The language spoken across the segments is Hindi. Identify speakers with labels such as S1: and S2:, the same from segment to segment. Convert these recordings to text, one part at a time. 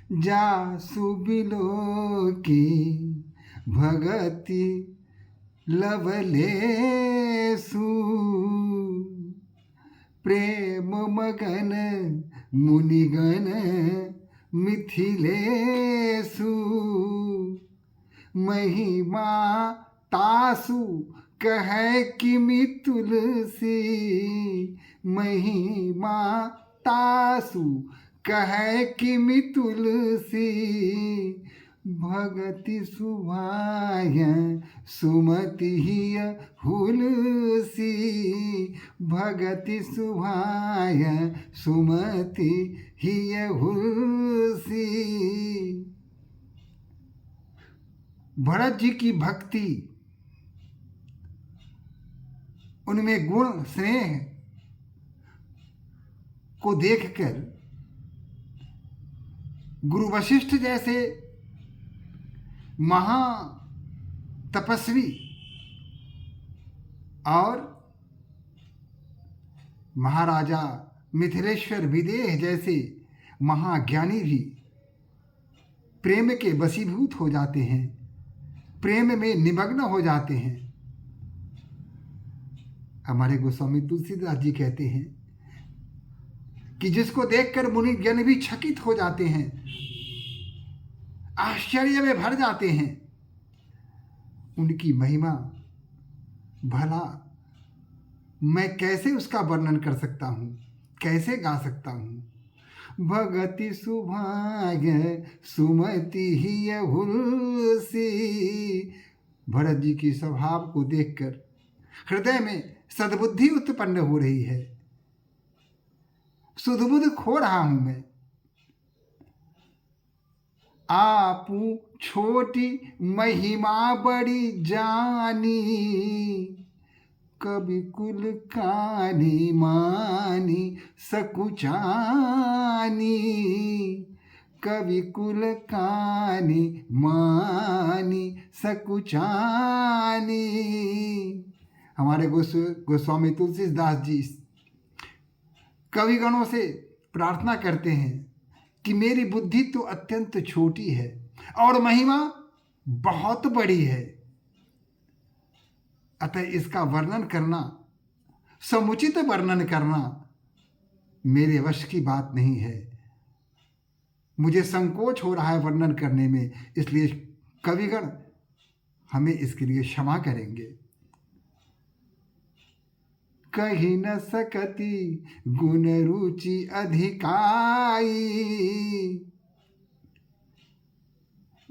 S1: जासु बिलो की भगति लवलेसु प्रेम मगन मुनिगण मिथिलेसु महिमा तासु कहे किमि तुलसी महिमा तासु कहे किमि तुलसी भगति सुभाय सुमति हिय हुलसी भगति सुभाय सुमति हिय हुलसी। भरत जी की भक्ति, उनमें गुण स्नेह को देखकर गुरु वशिष्ठ जैसे महा तपस्वी और महाराजा मिथिलेश्वर विदेह जैसे महाज्ञानी भी प्रेम के वशीभूत हो जाते हैं, प्रेम में निमग्न हो जाते हैं। हमारे गोस्वामी तुलसीदास जी कहते हैं कि जिसको देखकर मुनि जन भी चकित हो जाते हैं, आश्चर्य में भर जाते हैं। उनकी महिमा भला मैं कैसे उसका वर्णन कर सकता हूँ, कैसे गा सकता हूँ। भगति सुभाग्य सुमति हिय हुलसी। भरत जी की स्वभाव को देखकर हृदय में सद्बुद्धि उत्पन्न हो रही है, सुधबुध खो रहा हूं मैं। आपू छोटी महिमा बड़ी जानी कवि कुल कानी मानी सकुचानी कवि कुल कानी मानी सकुचानी। हमारे गोस्वामी तुलसीदास जी कविगणों से प्रार्थना करते हैं कि मेरी बुद्धि तो अत्यंत छोटी है और महिमा बहुत बड़ी है, अतः इसका वर्णन करना, समुचित वर्णन करना मेरे वश की बात नहीं है। मुझे संकोच हो रहा है वर्णन करने में, इसलिए कविगण हमें इसके लिए क्षमा करेंगे। कही न सकती गुण रुचि अधिकाई।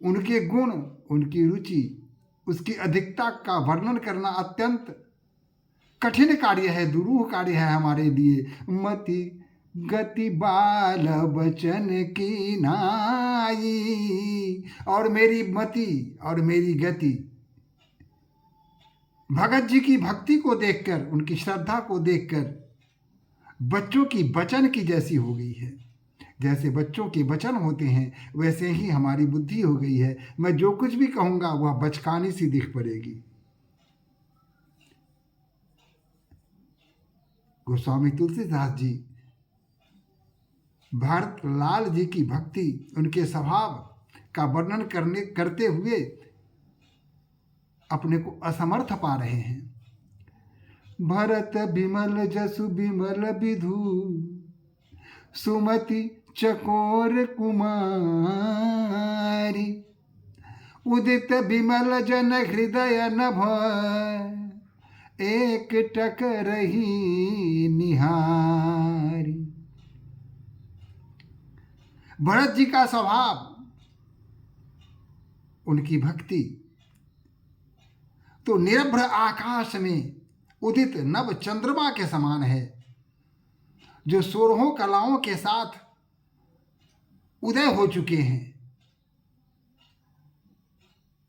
S1: उनके गुण, उनकी रुचि, उसकी अधिकता का वर्णन करना अत्यंत कठिन कार्य है, दुरूह कार्य है हमारे लिए। मति गति बाल बचन की नाई। और मेरी मति और मेरी गति भगत जी की भक्ति को देखकर, उनकी श्रद्धा को देखकर बच्चों की बचन की जैसी हो गई है। जैसे बच्चों के वचन होते हैं वैसे ही हमारी बुद्धि हो गई है। मैं जो कुछ भी कहूँगा वह बचकानी सी दिख पड़ेगी। गोस्वामी तुलसीदास जी भारत लाल जी की भक्ति, उनके स्वभाव का वर्णन करते हुए अपने को असमर्थ पा रहे हैं। भरत बिमल जसु बिमल विधु सुमति चकोर कुमारी। उदित बिमल जन हृदय नभ एक टक रही निहारी। भरत जी का स्वभाव, उनकी भक्ति तो निरभ्र आकाश में उदित नव चंद्रमा के समान है, जो 16 कलाओं के साथ उदय हो चुके हैं।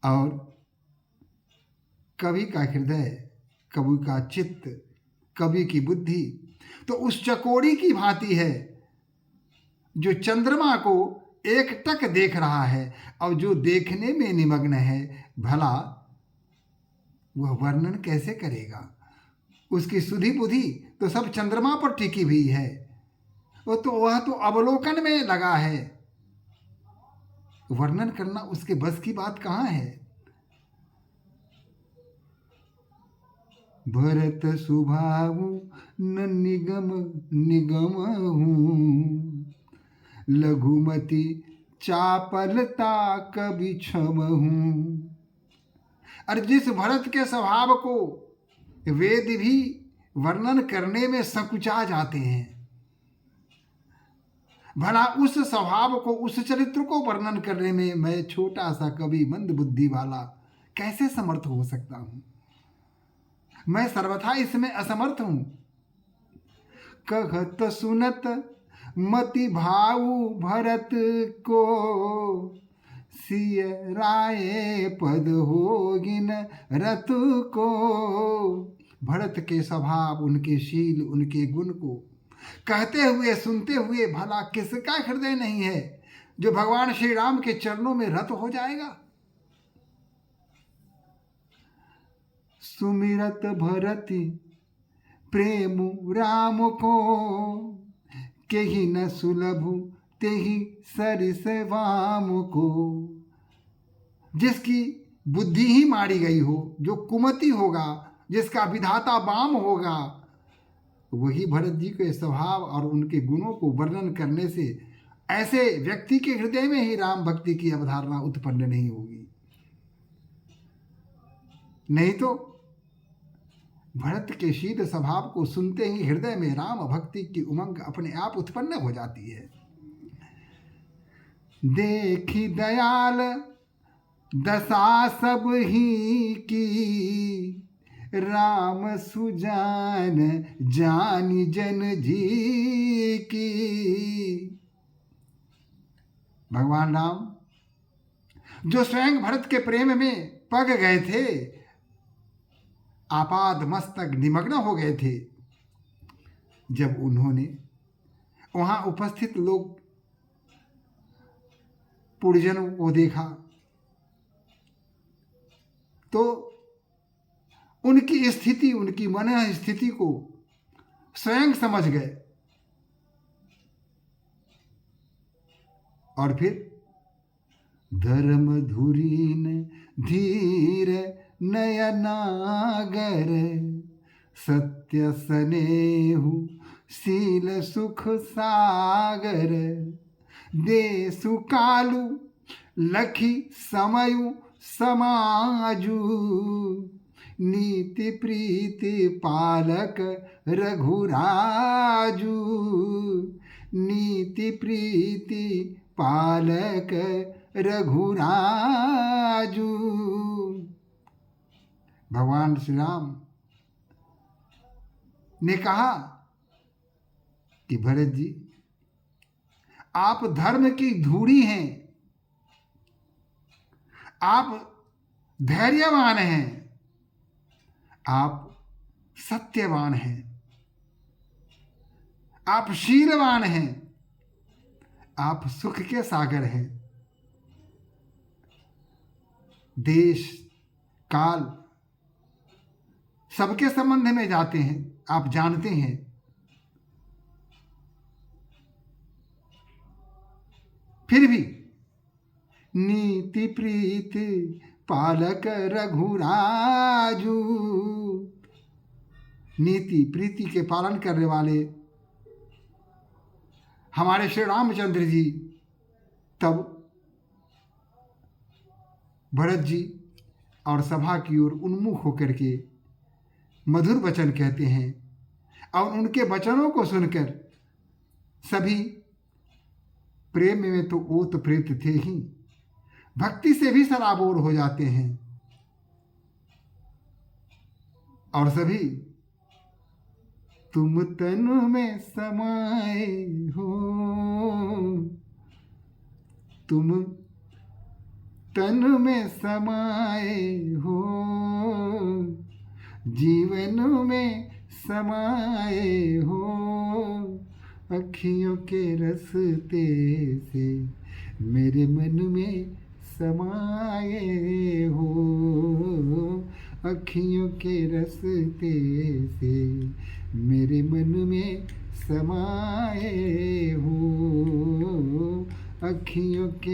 S1: और कवि का हृदय, कवि का चित्त, कवि की बुद्धि तो उस चकोरी की भांति है जो चंद्रमा को एकटक देख रहा है, और जो देखने में निमग्न है भला वह वर्णन कैसे करेगा। उसकी सुधि बुद्धि तो सब चंद्रमा पर टिकी हुई है, वह तो अवलोकन में लगा है। वर्णन करना उसके बस की बात कहाँ है। भरत सुभाऊ न निगम निगम हूँ, लघुमति चापलता कभी क्षम हूँ। और जिस भरत के स्वभाव को वेद भी वर्णन करने में संकुचा जाते हैं, भला उस स्वभाव को, उस चरित्र को वर्णन करने में मैं छोटा सा कवि मंद बुद्धि वाला कैसे समर्थ हो सकता हूं। मैं सर्वथा इसमें असमर्थ हूं। कहत सुनत मति भाऊ भरत को, सिय राय पद होगिन रत को। भरत के स्वभाव, उनके शील, उनके गुण को कहते हुए सुनते हुए भला किसका हृदय नहीं है जो भगवान श्री राम के चरणों में रत हो जाएगा। सुमिरत भरति प्रेम राम को, केहि न सुलभु तेहि सरिस वाम को। जिसकी बुद्धि ही मारी गई हो, जो कुमति होगा, जिसका विधाता वाम होगा, वही भरत जी के स्वभाव और उनके गुणों को वर्णन करने से ऐसे व्यक्ति के हृदय में ही राम भक्ति की अवधारणा उत्पन्न नहीं होगी। नहीं तो भरत के शील स्वभाव को सुनते ही हृदय में राम भक्ति की उमंग अपने आप उत्पन्न हो जाती है। देखी दयाल दशा सब ही की, राम सुजान जानी जन जी की। भगवान राम जो स्वयं भरत के प्रेम में पग गए थे, आपाद मस्तक निमग्न हो गए थे, जब उन्होंने वहां उपस्थित लोग पुरजनों को देखा तो उनकी स्थिति, उनकी मन स्थिति को स्वयं समझ गए और फिर धर्म धुरीन धीर नयनागर, सत्य स्नेहु शील सुख सागर। देसु कालु लखी समयु समाजु, नीति प्रीति पालक रघुराजू। नीति प्रीति पालक रघुराजू। भगवान श्री राम ने कहा कि भरत जी, आप धर्म की धूड़ी हैं, आप धैर्यवान हैं, आप सत्यवान हैं, आप शीलवान हैं, आप सुख के सागर हैं। देश काल सबके संबंध में जाते हैं, आप जानते हैं। फिर भी नीति प्रीति पालक रघुराजू, नीति प्रीति के पालन करने वाले हमारे श्री रामचंद्र जी तब भरत जी और सभा की ओर उन्मुख होकर के मधुर वचन कहते हैं और उनके वचनों को सुनकर सभी प्रेम में तो ओत प्रेत थे ही, भक्ति से भी सराबोर हो जाते हैं और सभी तुम तन में समाए हो, तुम तन में समाए हो, जीवन में समाए हो। अखियों के रस्ते से मेरे मन में समाए हो, अखियों के रस्ते से मेरे मन में समाए हो, अखियों के